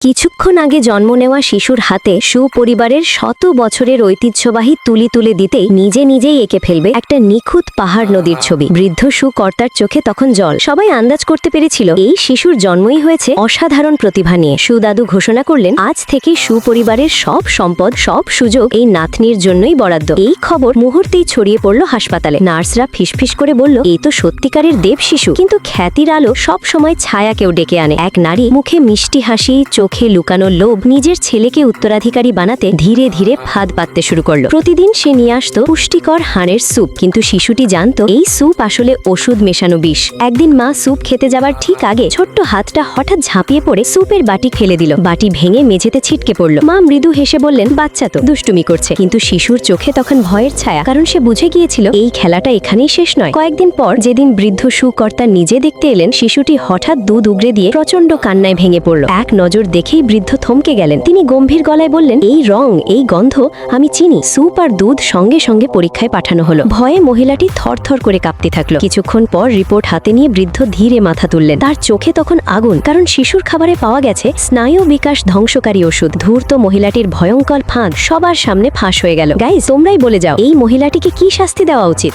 কিছুক্ষণ আগে জন্ম নেওয়া শিশুর হাতে সুপরিবারের শত বছরের ঐতিহ্যবাহী তুলি তুলে দিতেই নিজে নিজেই এঁকে ফেলবে একটা নিখুঁত পাহাড় নদীর ছবি। বৃদ্ধ সুকর্তার চোখে তখন জল। সবাই আন্দাজ করতে পেরেছিল এই শিশুর জন্মই হয়েছে অসাধারণ প্রতিভা নিয়ে। সুদাদু ঘোষণা করলেন, আজ থেকে সুপরিবারের সব সম্পদ, সব সুযোগ এই নাতনির জন্যই বরাদ্দ। এই খবর মুহূর্তেই ছড়িয়ে পড়ল হাসপাতালে। নার্সরা ফিসফিস করে বলল, এই তো সত্যিকারের দেব শিশু। কিন্তু খ্যাতির আলো সব সময় ছায়াকেও ডেকে আনে। এক নারী মুখে মিষ্টি হাসি, চোখে লুকানো লোভ নিজের ছেলেকে উত্তরাধিকারী বানাতে ধীরে ধীরে ফাঁদ পাততে শুরু করলো। প্রতিদিন সে নিয়ে আসতো পুষ্টিকর হাড়ের স্যুপ, কিন্তু শিশুটি জানতো এই স্যুপ আসলে ওষুধ মেশানো বিষ। একদিন মা স্যুপ খেতে যাবার ঠিক আগে ছোট্ট হাতটা হঠাৎ ঝাঁপিয়ে পড়ে স্যুপের বাটি ফেলে দিল। বাটি ভেঙে মেঝেতে ছিটকে পড়ল। মা মৃদু হেসে বললেন, বাচ্চা তো, দুষ্টুমি করছে। কিন্তু শিশুর চোখে তখন ভয়ের ছায়া, কারণ সে বুঝে গিয়েছিল এই খেলাটা এখানেই শেষ নয়। কয়েকদিন পর যেদিন বৃদ্ধ সুকর্তা নিজে দেখতে এলেন, শিশুটি হঠাৎ দুধ উগরে দিয়ে প্রচন্ড কান্নায় ভেঙে পড়ল। এক নজর দেখেই বৃদ্ধ থমকে গেলেন। তিনি গম্ভীর গলায় বললেন, এই রং, এই গন্ধ আমি চিনি। স্যুপ আর দুধ সঙ্গে সঙ্গে পরীক্ষায় পাঠানো হলো। ভয়ে মহিলাটি থরথর করে কাঁপতে থাকলো। কিছুক্ষণ পর রিপোর্ট হাতে নিয়ে বৃদ্ধ ধীরে মাথা তুললেন। তার চোখে তখন আগুন, কারণ শিশুর খাবারে পাওয়া গেছে স্নায়ু বিকাশ ধ্বংসকারী ওষুধ। ধূর্ত মহিলাটির ভয়ঙ্কর ফাঁদ সবার সামনে ফাঁস হয়ে গেল। গাইস, তোমরাই বলে যাও, এই মহিলাটিকে কি শাস্তি দেওয়া উচিত?